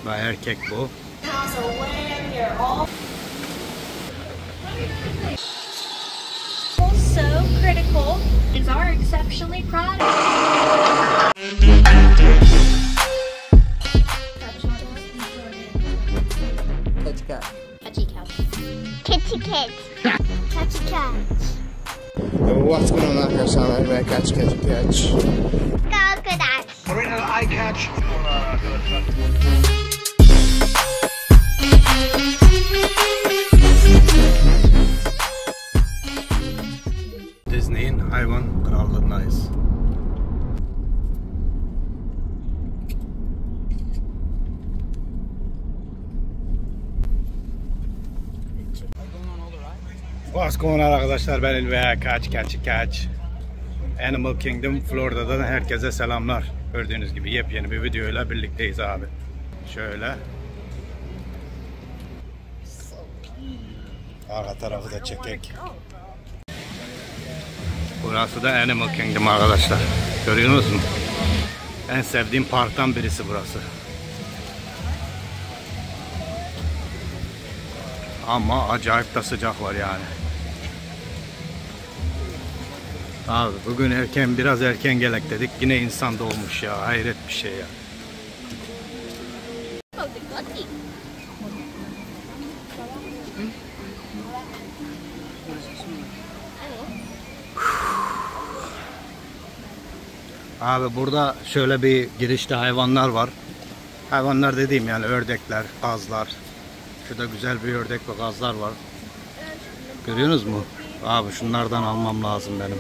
Ve erkek bu. So critical is our exceptionally proud. Catchy cat. Catchy cat. Kitty cat. Catchy cat. What's going on arkadaşlar? Ben catch. Crocodile. Original eye catch. Disney'in hayvan krallığındayız. What's going on arkadaşlar, ben İlveya Kaç. Animal Kingdom Florida'dan herkese selamlar. Gördüğünüz gibi yepyeni bir videoyla birlikteyiz abi. Şöyle. Arka tarafı da çekek. Burası da Animal Kingdom arkadaşlar. Görüyorsunuz mu? En sevdiğim parktan birisi burası. Ama acayip de sıcak var yani. Abi bugün biraz erken gelek dedik. Yine insan dolmuş ya. Hayret bir şey ya. Abi burada şöyle bir girişte hayvanlar var. Hayvanlar dediğim yani ördekler, kazlar. Şurada güzel bir ördek ve kazlar var. Görüyorsunuz mu? Abi şunlardan almam lazım benim.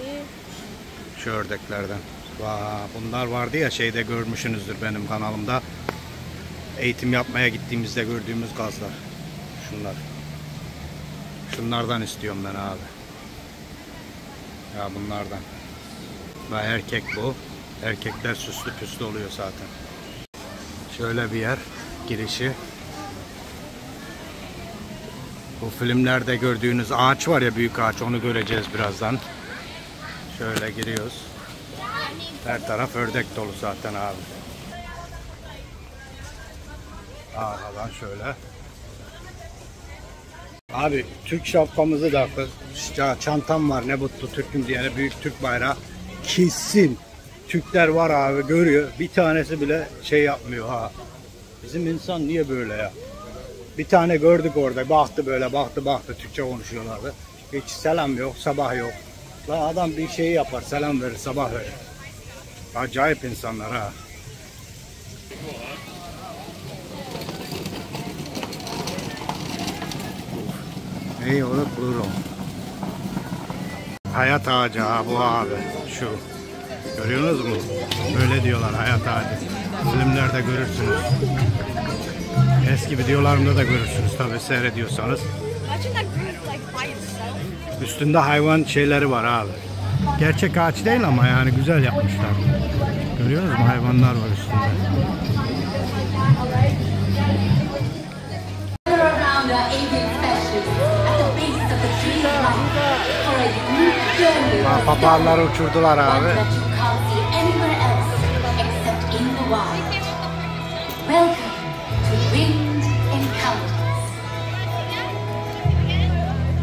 Şu ördeklerden. Bunlar vardı ya şeyde, görmüşsünüzdür benim kanalımda. Eğitim yapmaya gittiğimizde gördüğümüz kazlar. Şunlar. Şunlardan istiyorum ben abi. Ya bunlardan. Ve erkek bu. Erkekler süslü püslü oluyor zaten. Şöyle bir yer. Girişi. Bu filmlerde gördüğünüz ağaç var ya, büyük ağaç, onu göreceğiz birazdan. Şöyle giriyoruz. Her taraf ördek dolu zaten abi. Arkadan şöyle. Abi Türk şapkamızı da, çantam var ne mutlu Türk'üm diyene, büyük Türk bayrağı. Kesin Türkler var abi, görüyor. Bir tanesi bile şey yapmıyor ha. Bizim insan niye böyle ya? Bir tane gördük orada, baktı böyle, baktı Türkçe konuşuyorlardı. Hiç selam yok, sabah yok. La adam bir şey yapar, selam verir, sabah verir. Acayip insanlar ha. İyi olur bulurum. Hayat ağacı ha bu abi, şu. Görüyorsunuz mu? Böyle diyorlar, hayat ağacı. Filmlerde görürsünüz. Eski videolarımda da görürsünüz tabi, seyrediyorsanız. Üstünde hayvan şeyleri var abi. Gerçek ağaç değil ama yani güzel yapmışlar. Görüyorsunuz mu? Hayvanlar var üstünde. Papağanları uçurdular abi.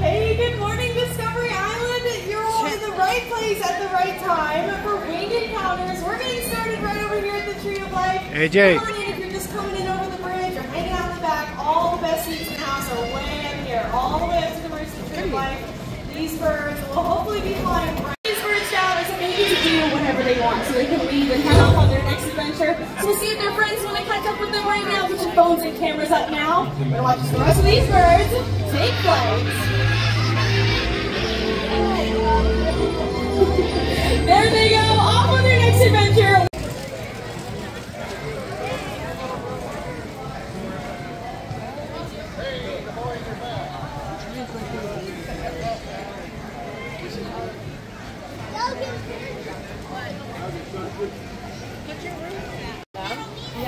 Hey, good morning, Discovery Island. You're all in the right place at the right time for winged encounters. We're getting started right over here at the Tree of Life. AJ. Come on in if you're just coming in over the bridge or hanging out in the back. All the best seats in the house are way up here, all the way up to the roost of the Tree of Life. These birds will hopefully be flying right. These birds down as a baby to do whatever they want, so they can leave and head off on their next adventure. So we'll see if their friends want to catch up with them right now. Get your phones and cameras up now. We're gonna watch the rest of these birds take flight. There they go, off on their next adventure.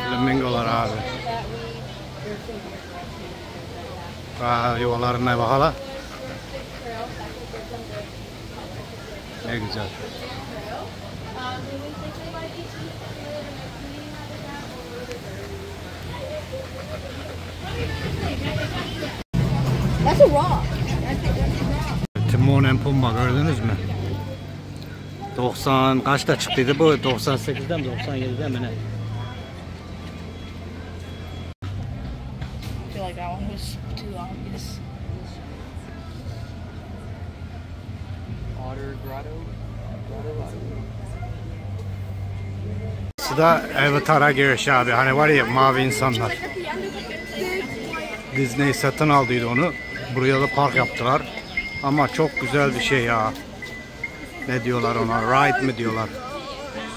Flamingolar abi. Yuvalarına bak hala. Ne güzel. That's a rock. Timon and Pumba gördünüz mü? 90 kaçta çıktıydı bu? 98'den mi 97'den mi ne? I feel like that one was too obvious. Bu da Avatar'a giriş abi. Hani var ya mavi insanlar. Disney satın aldıydı onu. Buraya da park yaptılar. Ama çok güzel bir şey ya. Ne diyorlar ona? Ride mi diyorlar?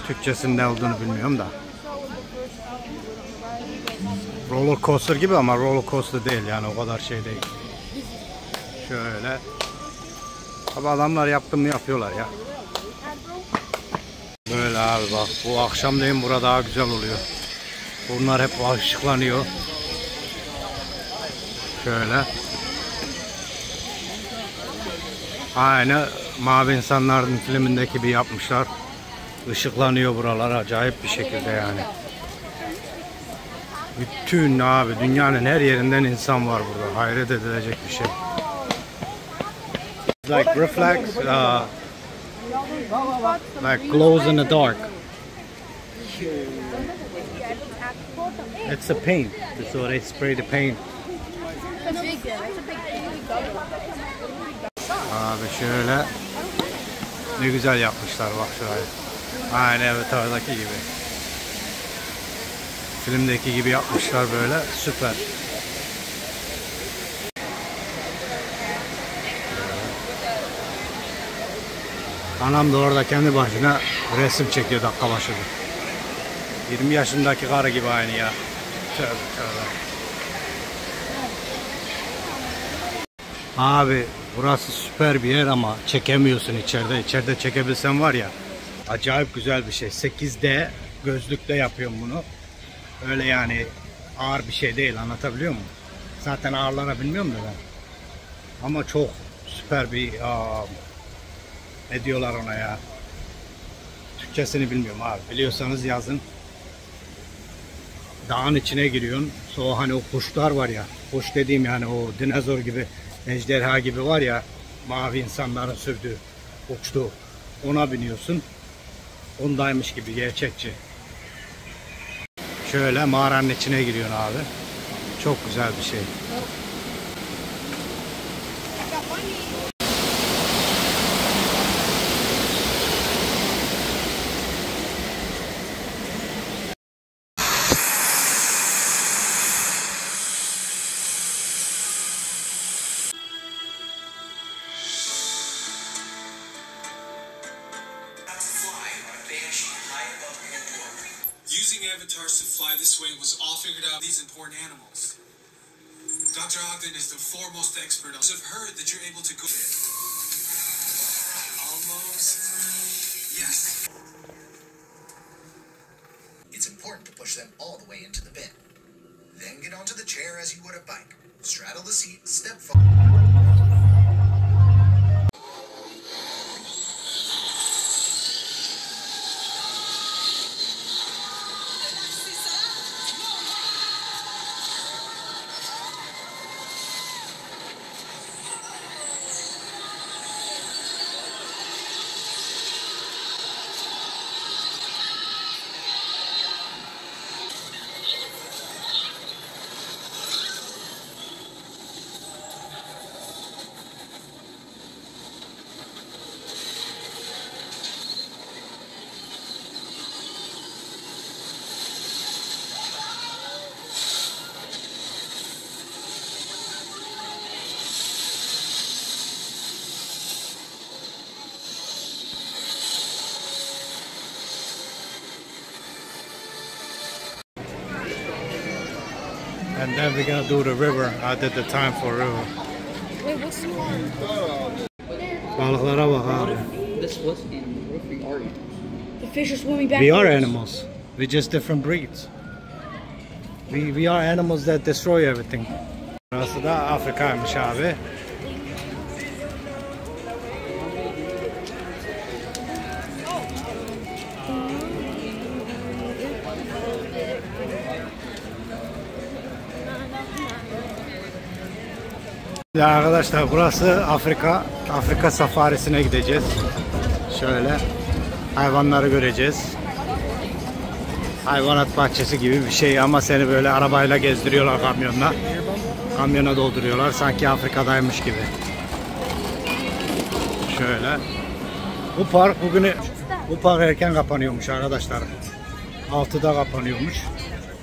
Türkçesinin ne olduğunu bilmiyorum da. Roller coaster gibi ama roller coaster değil yani, o kadar şey değil. Şöyle. Abi adamlar yaptı mı yapıyorlar ya. Böyle abi bak, bu akşamleyin burada daha güzel oluyor. Bunlar hep ışıklanıyor. Şöyle. Aynı Mavi İnsanlar'ın filmindeki gibi yapmışlar. Işıklanıyor buralar acayip bir şekilde yani. Bütün abi dünyanın her yerinden insan var burada. Hayret edilecek bir şey. Like reflects, like glows in the dark. It's a paint, so they spray the paint. Abi şöyle ne güzel yapmışlar bak şurayı. Aynen evet, oradaki gibi. Filmdeki gibi yapmışlar böyle, süper. Anam da orada kendi başına resim çekiyor dakika başında. 20 yaşındaki karı gibi aynı ya. Tövbe tövbe. Abi burası süper bir yer ama çekemiyorsun içeride. İçeride çekebilsen var ya, acayip güzel bir şey. 8D gözlükle yapıyorum bunu. Öyle yani ağır bir şey değil, anlatabiliyor muyum? Zaten ağırlara bilmiyorum da ben. Ama çok süper bir ne diyorlar ona ya? Türkçesini bilmiyorum abi. Biliyorsanız yazın. Dağın içine giriyorsun. So hani o kuşlar var ya. Kuş dediğim yani o dinozor gibi, ejderha gibi var ya. Mavi insanların sürdüğü, uçtuğu. Ona biniyorsun. Ondaymış gibi gerçekçi. Şöyle mağaranın içine giriyorsun abi. Çok güzel bir şey. Using avatars to fly this way was all figured out these important animals. Dr. Ogden is the foremost expert on. I've heard that you're able to go. Almost. Yes. It's important to push them all the way into the bin. Then get onto the chair as you would a bike. Straddle the seat, step forward. And then we're gonna do the river. I did the time for river. Wait, what's the one? Balıklara bak abi. This was in what breed are you? The fish are swimming back. We are animals. We're just different breeds. We are animals that destroy everything. Burası da Afrika'ymış abi. Arkadaşlar burası Afrika safarisine gideceğiz. Şöyle hayvanları göreceğiz. Hayvanat bahçesi gibi bir şey ama seni böyle arabayla gezdiriyorlar kamyonla. Kamyona dolduruyorlar sanki Afrika'daymış gibi. Şöyle. Bu park erken kapanıyormuş arkadaşlar. 6'da kapanıyormuş.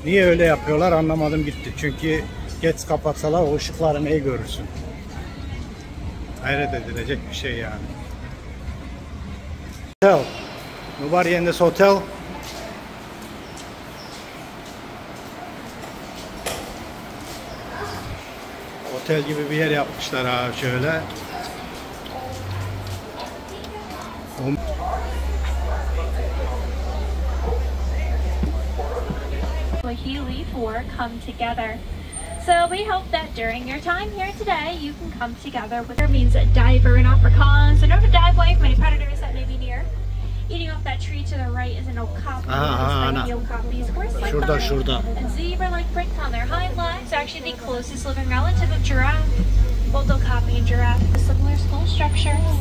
Niye öyle yapıyorlar anlamadım gitti. Çünkü geç kapatsalar o ışıkları neyi görürsün? Hayret edilecek bir şey yani. Hotel. Nobody in this hotel. Otel gibi bir yer yapmışlar abi şöyle. Swahili for come together. So we hope that during your time here today, you can come together with their means a diver in Afrikaans. So know to dive away from any predators that may be near. Eating off that tree to the right is an okapi. Okapis, horse-like Şurada. and zebra-like print on their hind legs. Actually, the closest living relative of giraffe. Both okapi and giraffe have similar skull structures.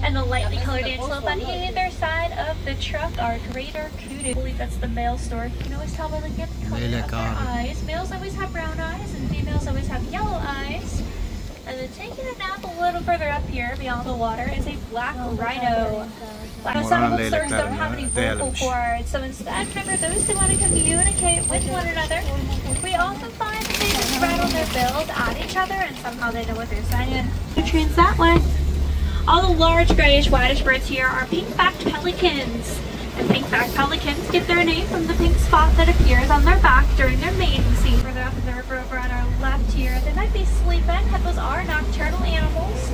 And the lightly colored antelope on either side of the truck are greater kudu. I believe that's the male stork. You can always tell by looking at the color of their eyes. Males always have brown eyes and females always have yellow eyes. And then taking a nap a little further up here beyond the water is a black rhino. Some of the storks don't have any vocal cords, so instead, remember those who want to communicate with one another. We often find that they just rattle their bills at each other and somehow they know what they're saying. Nutrients that way. All the large grayish whitish birds here are pink-backed pelicans. And pink-backed pelicans get their name from the pink spot that appears on their back during their mating season. Further up in the river over on our left here, they might be sleeping. Hippos are nocturnal animals.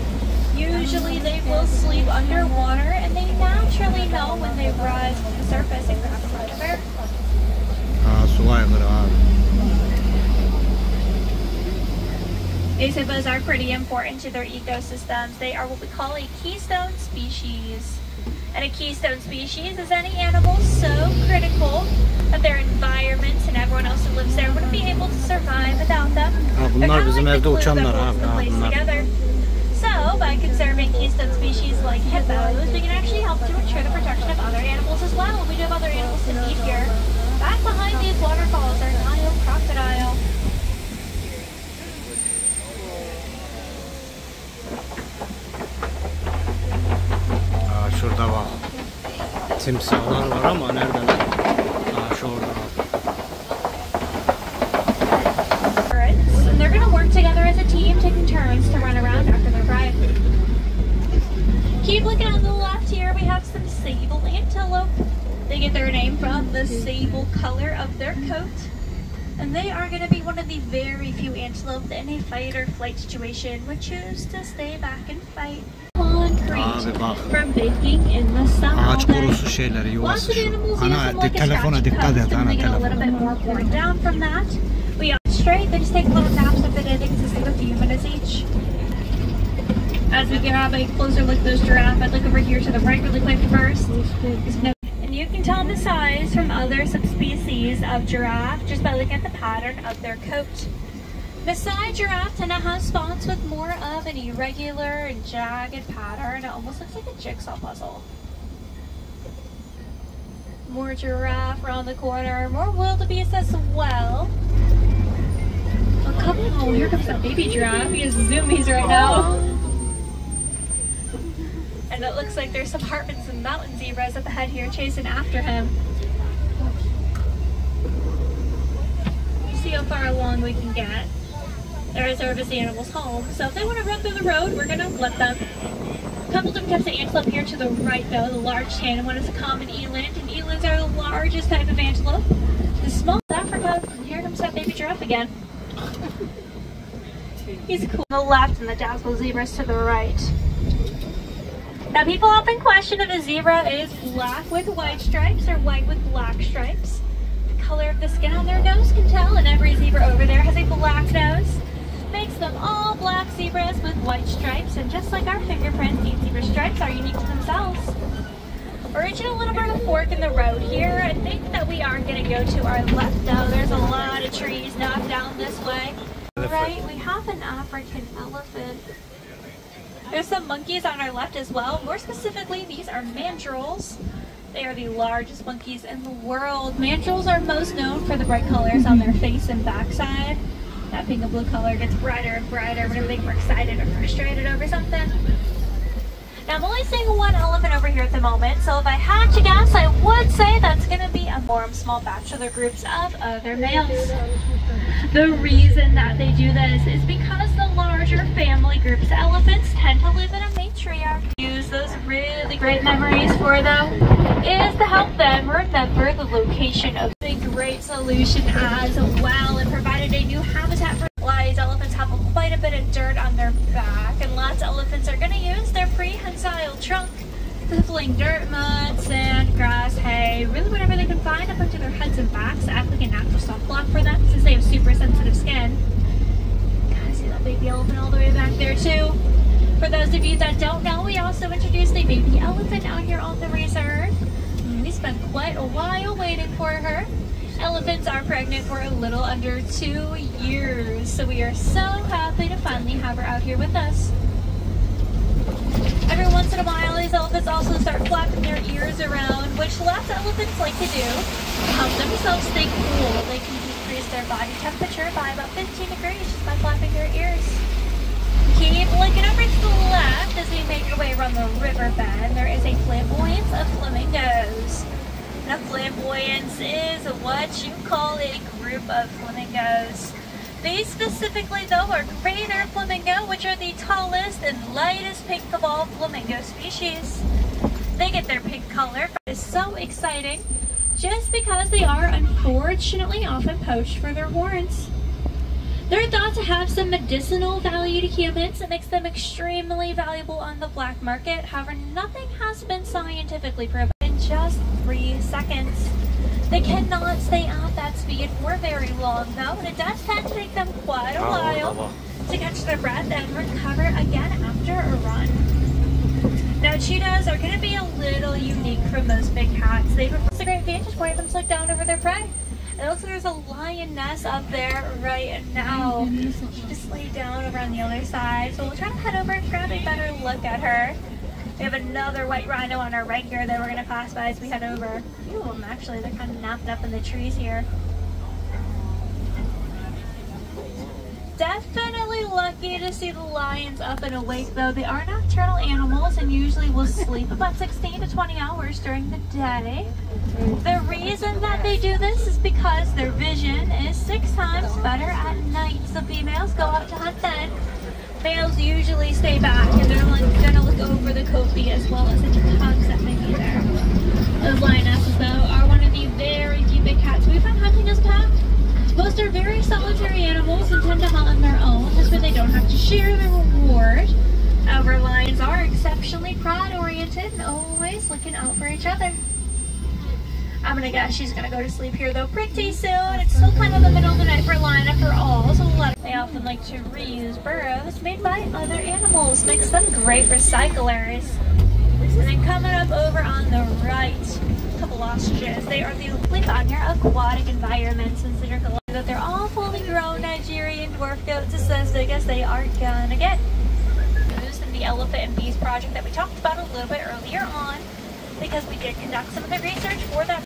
Usually they will sleep underwater and they naturally know when they rise to the surface and grab a predator. These hippos are pretty important to their ecosystems. They are what we call a keystone species. And a keystone species is any animal so critical that their environment and everyone else who lives there wouldn't be able to survive without them. Bunlar bizim evde uçanlar abi. Together. So, by conserving keystone species like hippos, we can actually help to ensure the protection of other animals as well. We do have other animals to feed here. Back behind these waterfalls are Nile crocodile. Şurada bak. Timsahlar var ama neredeler? Şurada. And they're going to work together as a team, taking turns to run around after their ride. Keep looking on the left here. We have some sable antelope. They get their name from the sable color of their coat. And they are going to be one of the very few antelope that in a fight or flight situation would choose to stay back and fight. From baking in the summer. Ağaç kurusu şeyleri yuvası şu. Ana telefona dikkat et ana telefona. Straight, they just take little naps if it consists of a few minutes each. As we grab a closer look at those giraffe, I'd look over here to the right really quick first. And you can tell the size from other subspecies of giraffe just by looking at the pattern of their coat. Besides, giraffe tend to have spots with more of an irregular and jagged pattern. It almost looks like a jigsaw puzzle. More giraffe around the corner, more wildebeest as well. Oh, here comes that baby giraffe. He has zoomies right now. And it looks like there's some Hartmans and mountain zebras up ahead here chasing after him. See how far along we can get. They're a service animal's home, so if they want to run through the road, we're going to let them. A couple different types of antelope here to the right, though. The large tane one is a common eland, and elands are the largest type of antelope. The small Africa, and here comes that baby giraffe again. He's cool on the left and the dazzle zebras to the right. Now people often question if a zebra is black with white stripes or white with black stripes. The color of the skin on their nose can tell, and every zebra over there has a black nose. Makes them all black zebras with white stripes, and just like our fingerprints, these zebra stripes are unique to themselves. We're reaching a little bit of a fork in the road here. I think that we are going to go to our left though. There's a lot of trees knocked down this way. Right, we have an African elephant There's some monkeys on our left as well. More specifically, these are mandrills. They are the largest monkeys in the world. Mandrills are most known for the bright colors on their face and backside. That pink and blue color gets brighter and brighter whenever they get excited or frustrated over something. Now I'm only seeing one elephant over here at the moment, so if I had to guess, I would say that's going to be a more small bachelor groups of other males. The reason that they do this is because the larger family groups of elephants tend to live in a matriarch. Use those really great memories for them is to help them remember the location of a great solution as well, and provided a new habitat for lions. Elephants have quite a bit of dirt on their back, and lots of elephants are going to use their prehensile trunk to fling dirt, mud, sand, grass, hay, really whatever they can find up into their heads and backs to act like a natural sunblock for them, since they have super sensitive skin. Gotta see that baby elephant all the way back there too. For those of you that don't know, we also introduced a baby elephant out here on the reserve. We spent quite a while waiting for her. Elephants are pregnant for a little under 2 years, so we are so happy to finally have her out here with us. Every once in a while, these elephants also start flapping their ears around, which lots of elephants like to do to help themselves stay cool. They can decrease their body temperature by about 15 degrees just by flapping their ears. Keep looking over to the left as we make our way around the riverbed. There is a flamboyance of flamingos. Now, flamboyance is what you call a group of flamingos. These specifically, though, are greater flamingo, which are the tallest and lightest pink of all flamingo species. They get their pink color. It's so exciting just because they are unfortunately often poached for their horns. They're thought to have some medicinal value to humans that makes them extremely valuable on the black market. However, nothing has been scientifically proven. In just 3 seconds. They cannot stay at that speed for very long though, and it does tend to take them quite a while to catch their breath and recover again after a run. Now, cheetahs are going to be a little unique from most big cats. They have a great vantage point of them to look down over their prey. It looks like there's a lioness up there right now. She just laid down over on the other side, so we'll try to head over and grab a better look at her. We have another white rhino on our right here that we're going to pass by as we head over. A few of them actually, they're kind of napped up in the trees here. Definitely lucky to see the lions up and awake though. They are nocturnal animals and usually will sleep about 16 to 20 hours during the day. The reason that they do this is because their vision is 6 times better at night. So females go out to hunt then. Males usually stay back and they're gonna look over the copy as well as any cubs that may be there. Those lionesses though are one of the very few big cats we find hunting as pack. Most are very solitary animals and tend to hunt on their own. This way they don't have to share the reward. However, lions are exceptionally pride-oriented and always looking out for each other. I'm gonna guess she's gonna go to sleep here though pretty soon. It's still kind of the middle of the night for a lion after all, so they often like to reuse burrows made by other animals. Makes them great recyclers. And then coming up over on the right, a couple ostriches. They are the live on your aquatic environment, consider that they're all fully grown Nigerian dwarf goats. It's as big as they are gonna get. In the elephant and bees project that we talked about a little bit earlier on, because we did conduct some of the research for that.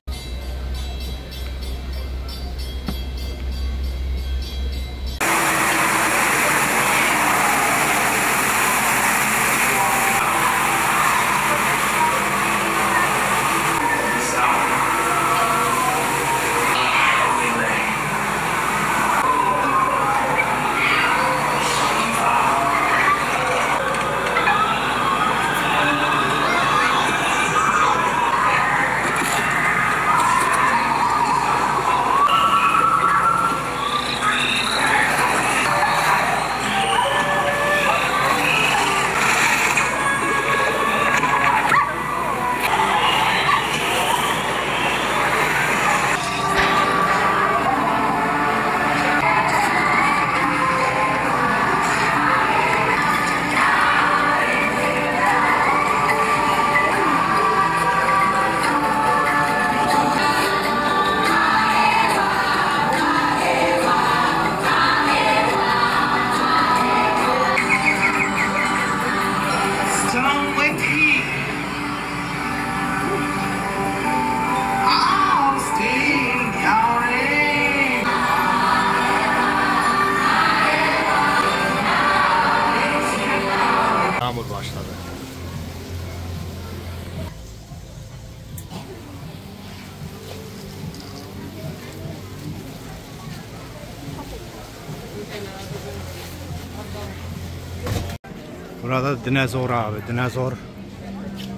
Burada dinozor abi, dinozor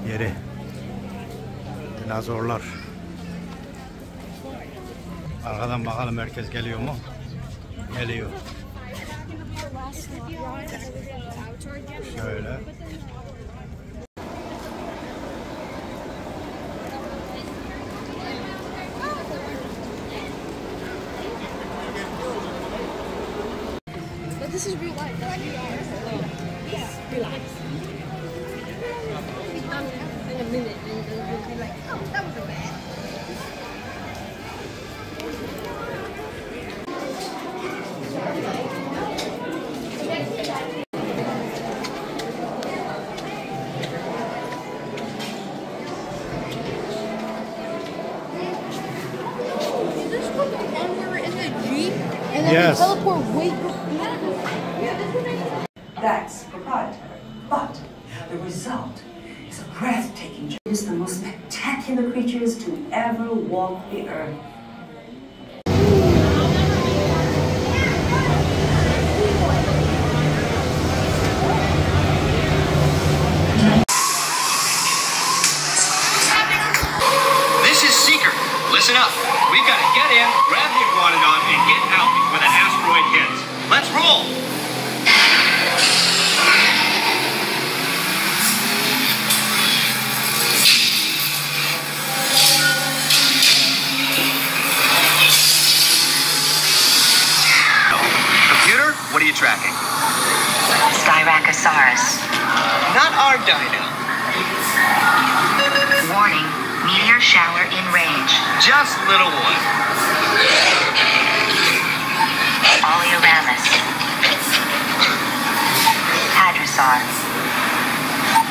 yeri. Dinozorlar. Arkadan bakalım herkes geliyor mu? Geliyor. Şöyle. But this is real life. That's real life. Relax. We'll be done in a minute and we'll be like, oh, that wasn't bad. Is this one the one where we're in the Jeep and then Yes. we teleport way quicker? That's proprietary, but the result is a breathtaking journey. It's the most spectacular creatures to ever walk the earth. This is Seeker. Listen up. We've got to get in, grab the iguanodon, and get out before that asteroid hits. Let's roll! Computer, what are you tracking? Styracosaurus. Not our dino. Warning, meteor shower in range. Just little one. Oleoramus. Hadrosaur.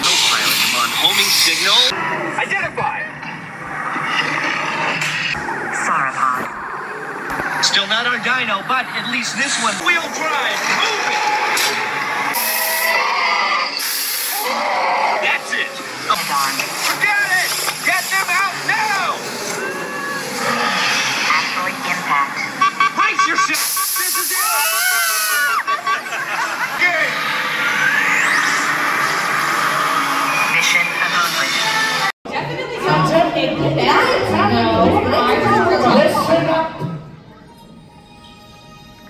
Co-pilot on homing signal. Identified. Sauropod. Still not our dino, but at least this one. Wheel drive. Move it. That's it. Megalodon. Forget it. Get them out now. Asteroid impact. Brace yourself. This is it. Game. Mission accomplished. Listen up!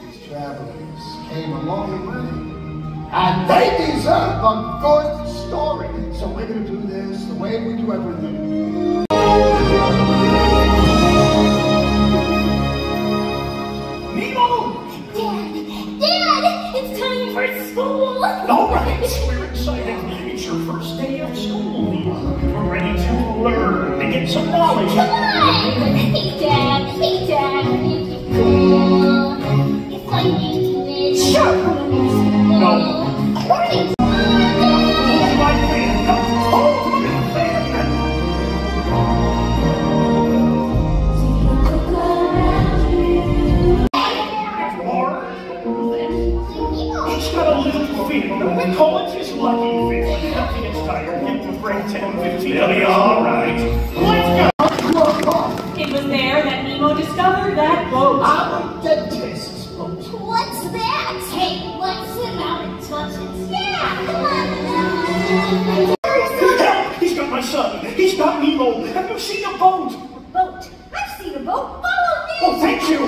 These travelers came a long way, and they deserve a good story. So we're going to do this the way we do everything. Nemo! Dad, it's time for school. All right, we're excited. It's your first day of school, Nemo. We're ready to learn and get some knowledge. Come on! Hey, Dad, make it cool. It's like English. Shut up! No. Morning. My fan, come home, your fan. He's got a little fin. We call it his lucky fish. If he gets tired, give him a break 10, 15. He'll be all right. Let's go. It was there that Nemo discovered that boat. I'm a dentist's boat. What's that? Hey, let's swim out and touch it. Yeah, come on. Help! He's got my son. He's got Nemo. Have you seen a boat? A boat. I've seen a boat. Follow me. Oh, thank you.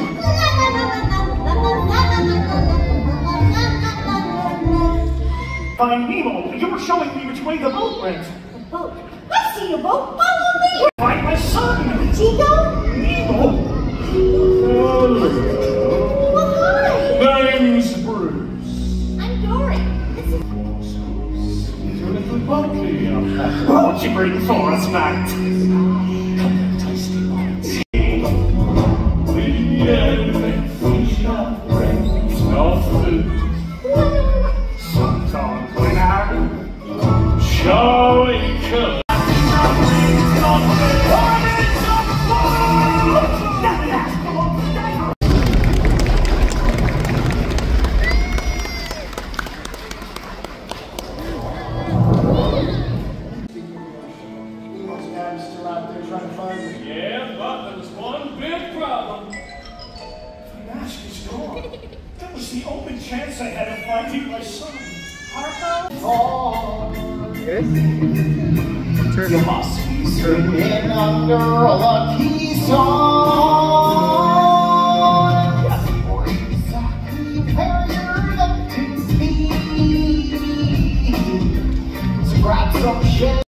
Find Nemo. You were showing me which way the boat went. A boat. I've seen a boat. Follow me. Find my son. Chico. Nemo. Hi. Name's Bruce. I'm Dory. This is He's a little bumpy. What'd you bring for us, Matt? Come and tasty bites. We fish our friends, no food. Sometimes when I'm showing could. It's the only chance I had of finding my son. Yes? You must be swimming under a lucky star. Or exactly where you're meant to be. So grab some shit.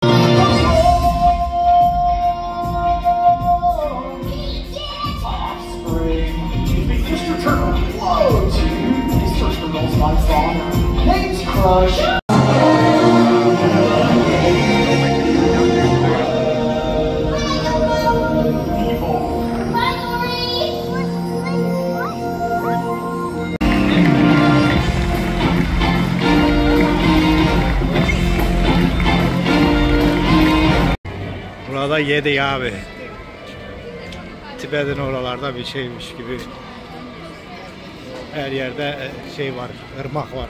Offspring. Mr. Turtle, whoa, dude. Mr. Turtle's my father. Name's Crush. Burada yedi abi. Tibet'in oralarda bir şeymiş gibi. Her yerde şey var, ırmak var.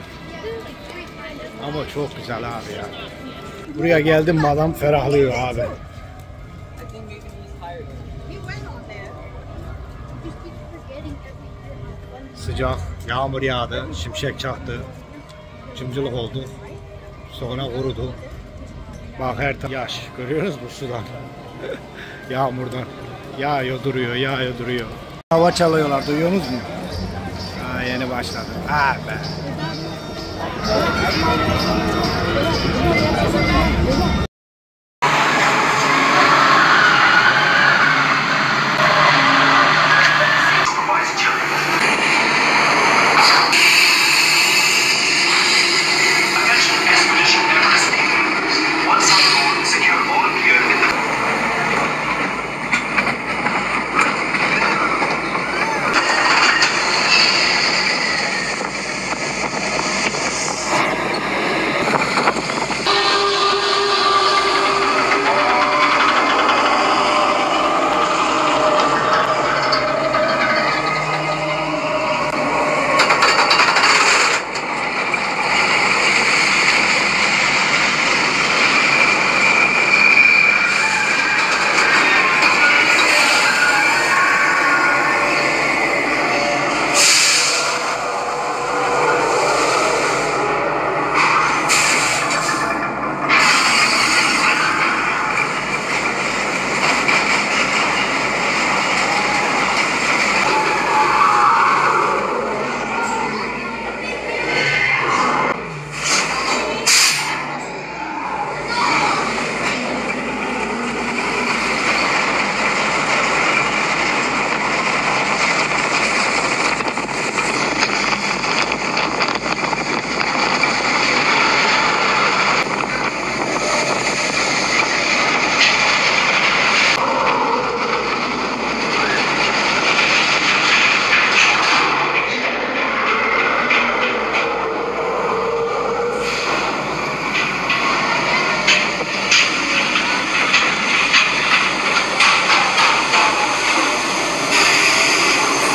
Ama çok güzel abi ya. Buraya geldim mi adam ferahlıyor abi. Sıcak, yağmur yağdı, şimşek çaktı. Cımcılık oldu. Sonra kurudu. Bak her taraf yaş. Görüyoruz bu sudan. Yağmurdan. Yağıyor duruyor, yağıyor duruyor. Hava çalıyorlar, duyuyorsunuz mu? Ha, yeni başladı. Ha be.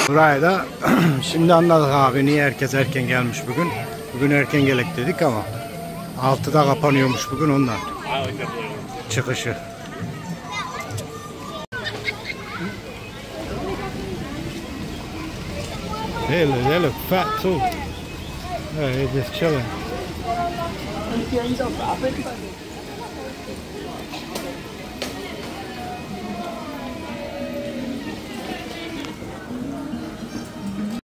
Burayı da şimdi anladık abi niye herkes erken gelmiş bugün. Bugün erken gelek dedik ama 6'da kapanıyormuş bugün ondan. Çıkışı. They look fat too. They're just chilling.